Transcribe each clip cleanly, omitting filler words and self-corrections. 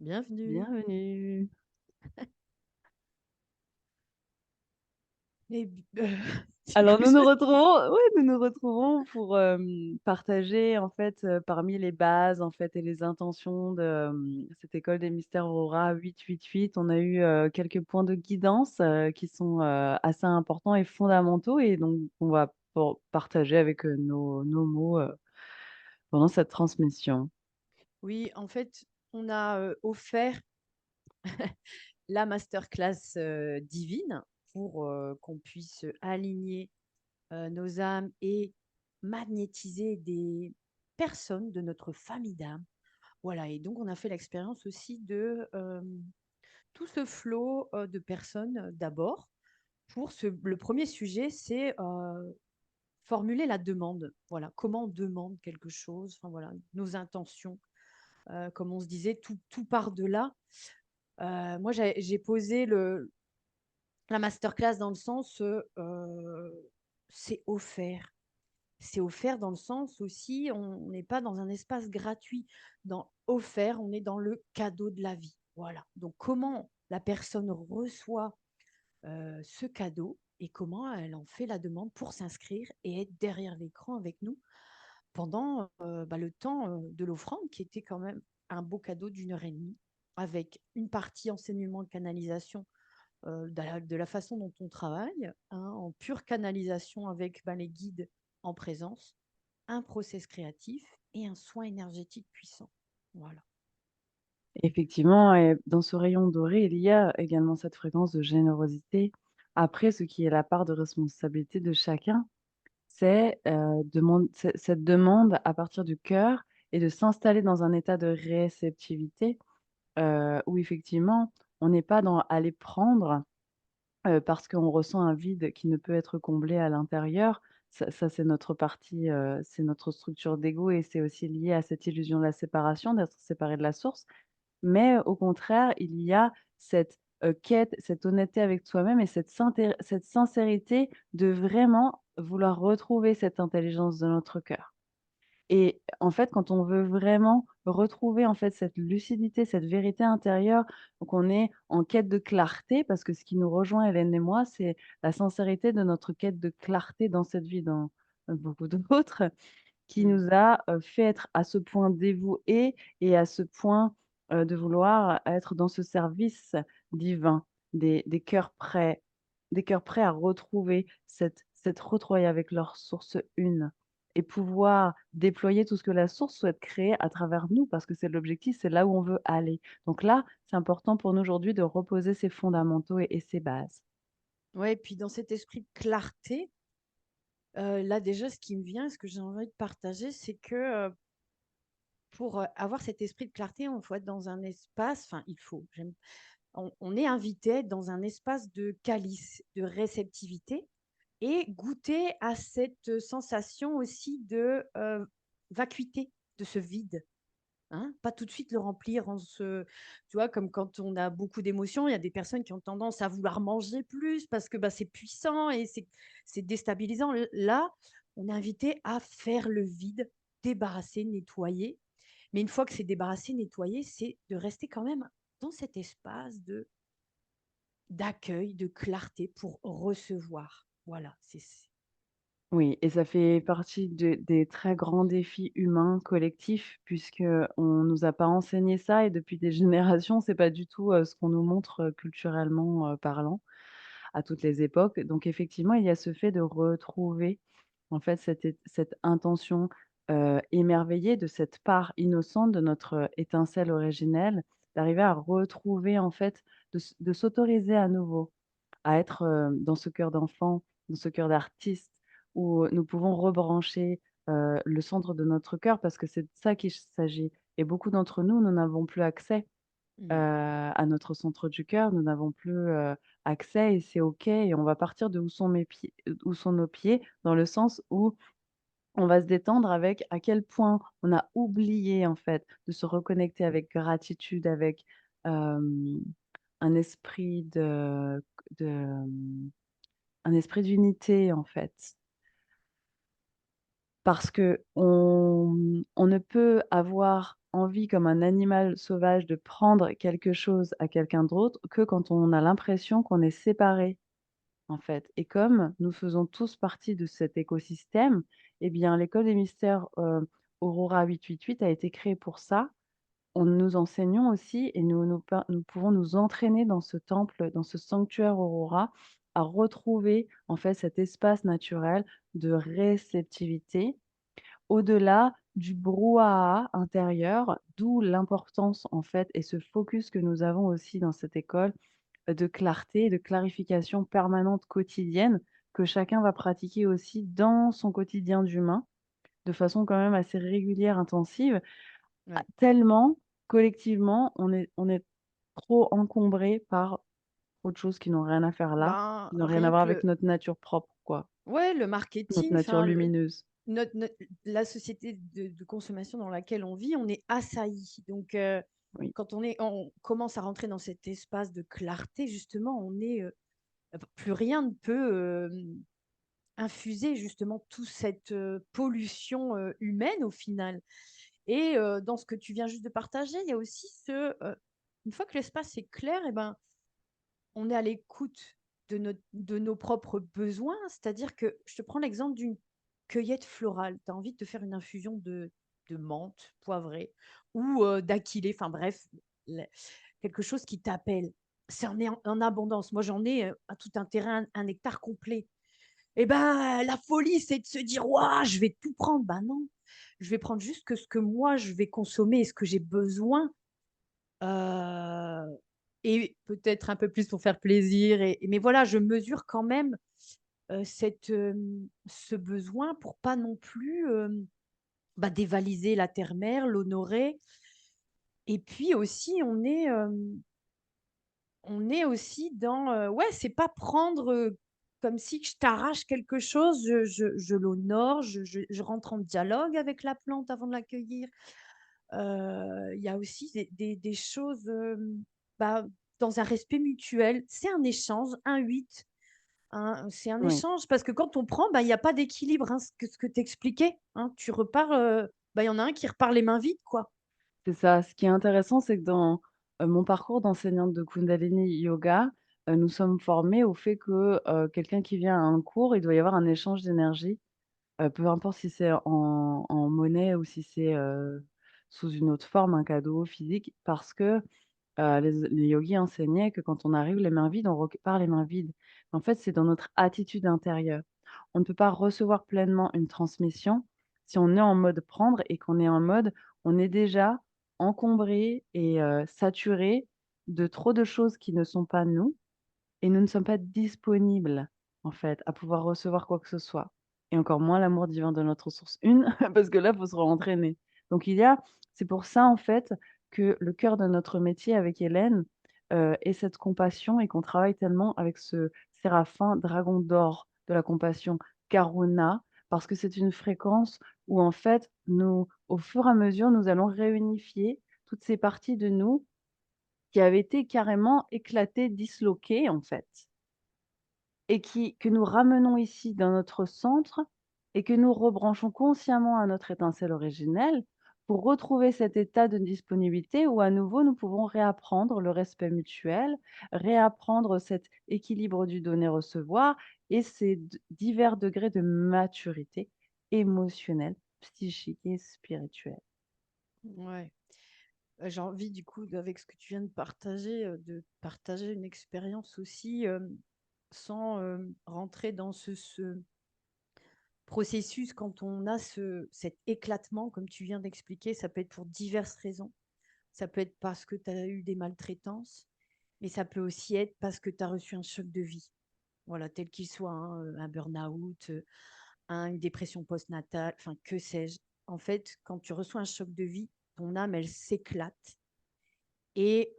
Bienvenue. Bienvenue. Et b du Alors coup, nous nous retrouvons pour, partager en fait, parmi les bases en fait et les intentions de, cette école des mystères Aurora 888. On a eu, quelques points de guidance, qui sont, assez importants et fondamentaux et donc on va partager avec, nos mots, pendant cette transmission. oui, en fait, on a, offert la masterclass, divine pour, qu'on puisse aligner, nos âmes et magnétiser des personnes de notre famille d'âme. Voilà, et donc on a fait l'expérience aussi de, tout ce flot, de personnes, d'abord pour ce le premier sujet, c'est, formuler la demande. Voilà, comment on demande quelque chose, enfin voilà, nos intentions. Comme on se disait, tout part de là. Moi, j'ai posé la masterclass dans le sens, c'est offert. C'est offert dans le sens aussi, on n'est pas dans un espace gratuit. Dans offert, on est dans le cadeau de la vie. Voilà. Donc, comment la personne reçoit ce cadeau et comment elle en fait la demande pour s'inscrire et être derrière l'écran avec nous pendant le temps de l'offrande, qui était quand même un beau cadeau d'une heure et demie, avec une partie enseignement de canalisation de la façon dont on travaille, hein, en pure canalisation avec les guides en présence, un process créatif et un soin énergétique puissant. Voilà. Effectivement et dans ce rayon doré, il y a également cette fréquence de générosité. Après, ce qui est la part de responsabilité de chacun, c'est, cette demande à partir du cœur et de s'installer dans un état de réceptivité, où effectivement, on n'est pas dans aller prendre, parce qu'on ressent un vide qui ne peut être comblé à l'intérieur. Ça c'est notre partie, c'est notre structure d'ego et c'est aussi lié à cette illusion de la séparation, d'être séparé de la source. Mais au contraire, il y a cette, quête, cette honnêteté avec soi-même et cette sincérité de vraiment vouloir retrouver cette intelligence de notre cœur. Et en fait, quand on veut vraiment retrouver, en fait, cette lucidité, cette vérité intérieure, donc on est en quête de clarté parce que ce qui nous rejoint, Hélène et moi, c'est la sincérité de notre quête de clarté dans cette vie, dans beaucoup d'autres. Qui Mm. nous a, fait être à ce point dévoués et à ce point, de vouloir être dans ce service divin, des cœurs prêts à retrouver cette retrouvaille avec leur source une et pouvoir déployer tout ce que la source souhaite créer à travers nous parce que c'est l'objectif, c'est là où on veut aller. Donc là, c'est important pour nous aujourd'hui de reposer ces fondamentaux et ces bases. Ouais, et puis dans cet esprit de clarté, là déjà, ce qui me vient, ce que j'ai envie de partager, c'est que pour avoir cet esprit de clarté, il faut être dans un espace, enfin, il faut, on est invité à être dans un espace de calice, de réceptivité et goûter à cette sensation aussi de vacuité, de ce vide. Hein, pas tout de suite le remplir tu vois, comme quand on a beaucoup d'émotions, il y a des personnes qui ont tendance à vouloir manger plus parce que c'est puissant et c'est déstabilisant. Là, on est invité à faire le vide, débarrasser, nettoyer. Mais une fois que c'est débarrassé, nettoyé, c'est de rester quand même dans cet espace d'accueil, de clarté pour recevoir. Voilà, Oui et ça fait partie des très grands défis humains collectifs puisqu'on nous a pas enseigné ça et depuis des générations, c'est pas du tout, ce qu'on nous montre, culturellement, parlant, à toutes les époques. Donc effectivement, il y a ce fait de retrouver, en fait, cette intention, émerveillée de cette part innocente de notre, étincelle originelle, d'arriver à retrouver, en fait, de s'autoriser à nouveau à être, dans ce cœur d'enfant, dans ce cœur d'artiste où nous pouvons rebrancher, le centre de notre cœur parce que c'est de ça qu'il s'agit et beaucoup d'entre nous, nous n'avons plus accès, mmh. à notre centre du cœur, nous n'avons plus, accès et c'est OK et on va partir de où sont nos pieds, dans le sens où on va se détendre avec à quel point on a oublié, en fait, de se reconnecter avec gratitude, avec, hem, un esprit de, un esprit d'unité, en fait. Parce qu'on ne peut avoir envie, comme un animal sauvage, de prendre quelque chose à quelqu'un d'autre que quand on a l'impression qu'on est séparés, en fait. Et comme nous faisons tous partie de cet écosystème, eh bien, l'école des mystères, Aurora 888 a été créée pour ça. Nous enseignons aussi et nous pouvons nous entraîner dans ce temple, dans ce sanctuaire Aurora, à retrouver, en fait, cet espace naturel de réceptivité au-delà du brouhaha intérieur, d'où l'importance, en fait, et ce focus que nous avons aussi dans cette école, de clarté, de clarification permanente quotidienne, que chacun va pratiquer aussi dans son quotidien d'humain, de façon quand même assez régulière, intensive, Ouais. tellement collectivement on est trop encombré par autre chose qui n'ont rien à faire là, Ben, qui n'ont rien à rien voir que avec notre nature propre, quoi, ouais, le notre marketing, nature enfin, lumineuse. la société de consommation dans laquelle on vit, on est assailli. Donc, Oui, quand on commence à rentrer dans cet espace de clarté, justement, plus rien ne peut infuser justement toute cette pollution humaine au final. Et dans ce que tu viens juste de partager, il y a aussi une fois que l'espace est clair, et ben, on est à l'écoute de nos propres besoins. C'est-à-dire que je te prends l'exemple d'une cueillette florale. Tu as envie de te faire une infusion de menthe poivrée ou d'aquilée, enfin bref, quelque chose qui t'appelle. C'est en abondance. Moi, j'en ai à tout un terrain, un hectare complet. Et ben, la folie, c'est de se dire, waouh, je vais tout prendre. Ben non, je vais prendre juste que ce que moi, je vais consommer et ce que j'ai besoin. Heu et peut-être un peu plus pour faire plaisir mais voilà, je mesure quand même, ce besoin pour pas non plus, bah, dévaliser la terre-mère, l'honorer et puis aussi on est aussi dans, ouais, c'est pas prendre, comme si je t'arrache quelque chose, je l'honore, je rentre en dialogue avec la plante avant de l'accueillir. Il y a aussi des choses, bah, dans un respect mutuel. C'est un échange, un 8 c'est un oui. échange parce que quand on prend, bah, il y a pas d'équilibre, hein, ce que tu expliquais, hein. Tu repars, bah, il y en a un qui repart les mains vides, quoi. C'est ça. Ce qui est intéressant, c'est que dans, mon parcours d'enseignante de Kundalini Yoga, nous sommes formés au fait que, quelqu'un qui vient à un cours, il doit y avoir un échange d'énergie, peu importe si c'est en monnaie ou si c'est, sous une autre forme, un cadeau physique, parce que, les yogis enseignaient que quand on arrive les mains vides, on repart les mains vides. En fait, c'est dans notre attitude intérieure. On ne peut pas recevoir pleinement une transmission si on est en mode prendre et qu'on est en mode on est déjà encombré et saturé de trop de choses qui ne sont pas nous et nous ne sommes pas disponibles, en fait, à pouvoir recevoir quoi que ce soit et encore moins l'amour divin de notre source une, parce que là, il faut se re-entraîner. Donc c'est pour ça, en fait, que le cœur de notre métier avec Hélène, est cette compassion et qu'on travaille tellement avec ce séraphin dragon d'or de la compassion, Karuna, parce que c'est une fréquence où, en fait, nous, au fur et à mesure, nous allons réunifier toutes ces parties de nous qui avaient été carrément éclatées, disloquées, en fait. Et que nous ramenons ici dans notre centre et que nous rebranchons consciemment à notre étincelle originelle pour retrouver cet état de disponibilité où à nouveau nous pouvons réapprendre le respect mutuel, réapprendre cet équilibre du donner-recevoir et ces divers degrés de maturité émotionnelle, psychique et spirituelle. Ouais. J'ai envie du coup, avec ce que tu viens de partager une expérience aussi, sans, rentrer dans ce processus quand on a cet éclatement comme tu viens d'expliquer. Ça peut être pour diverses raisons. Ça peut être parce que tu as eu des maltraitances, mais ça peut aussi être parce que tu as reçu un choc de vie. Voilà, tel qu'il soit, hein, un burn-out, une dépression postnatale, enfin, que sais-je. En fait, quand tu reçois un choc de vie, ton âme, elle s'éclate. Et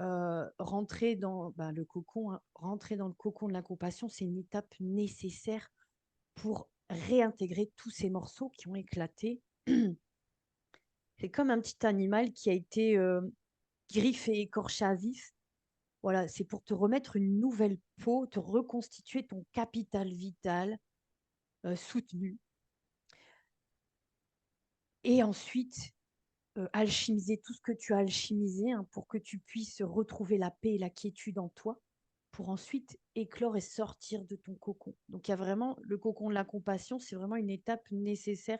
rentrer dans bah, le cocon, hein, rentrer dans le cocon de la compassion, c'est une étape nécessaire pour réintégrer tous ces morceaux qui ont éclaté. C'est comme un petit animal qui a été griffé, écorché à vif. Voilà, c'est pour te remettre une nouvelle peau, te reconstituer ton capital vital soutenu. Et ensuite, alchimiser tout ce que tu as alchimisé, hein, pour que tu puisses retrouver la paix et la quiétude en toi, pour ensuite éclore et sortir de ton cocon. Donc il y a vraiment le cocon de la compassion, c'est vraiment une étape nécessaire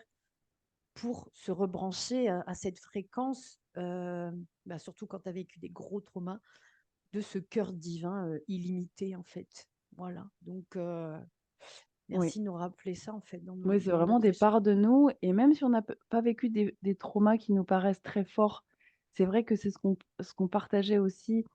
pour se rebrancher à cette fréquence, bah, surtout quand tu as vécu des gros traumas, de ce cœur divin, illimité, en fait. Voilà, donc Oui. merci de nous rappeler ça, en fait, Oui, c'est dans vraiment notre des échange. parts de nous et même si on n'a pas vécu des traumas qui nous paraissent très forts, c'est vrai que c'est ce qu'on partageait aussi,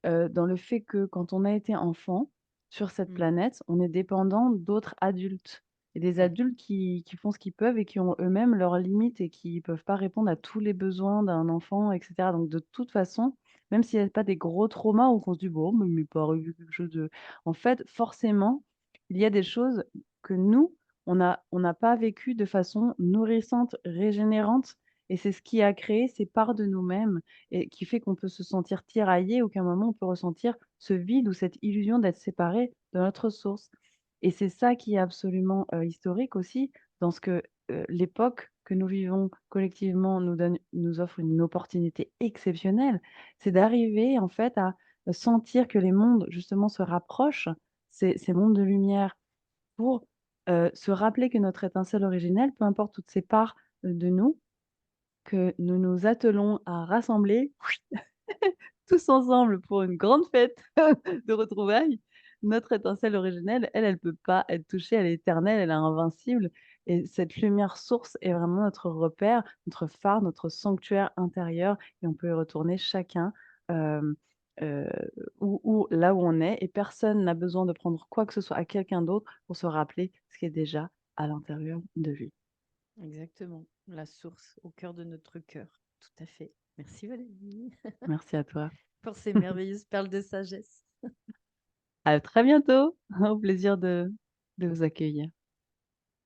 dans le fait que quand on a été enfant sur cette Mmh. planète, on est dépendant d'autres adultes et des Ouais, adultes qui font ce qu'ils peuvent et qui ont eux-mêmes leurs limites et qui peuvent pas répondre à tous les besoins d'un enfant et cetera. Donc de toute façon, même s'il y a pas des gros traumas où on se dit: «Bon, mais il m'est pas arrivé quelque chose de» en fait, forcément, il y a des choses que nous, on n'a pas vécues de façon nourrissante, régénérante et c'est ce qui a créé ces parts de nous-mêmes et qui fait qu'on peut se sentir tiraillé ou qu'à un moment on peut ressentir ce vide ou cette illusion d'être séparé de notre source. Et c'est ça qui est absolument, historique aussi dans ce que, l'époque que nous vivons collectivement nous offre une opportunité exceptionnelle. C'est d'arriver en fait à sentir que les mondes justement se rapprochent, ces mondes de lumière pour, se rappeler que notre étincelle originelle, peu importe toutes ces parts, de nous, que nous nous attelons à rassembler tous ensemble pour une grande fête de retrouvailles. Notre étincelle originelle, elle, elle peut pas être touchée, elle est éternelle, elle est invincible et cette lumière source est vraiment notre repère, notre phare, notre sanctuaire intérieur et on peut y retourner chacun, hem, heu, où là où on est et personne n'a besoin de prendre quoi que ce soit à quelqu'un d'autre pour se rappeler ce qui est déjà à l'intérieur de lui. exactement. La source au cœur de notre cœur. Tout à fait. Merci Valérie Merci à toi. pour ces merveilleuses perles de sagesse. À très bientôt. Au plaisir de vous accueillir.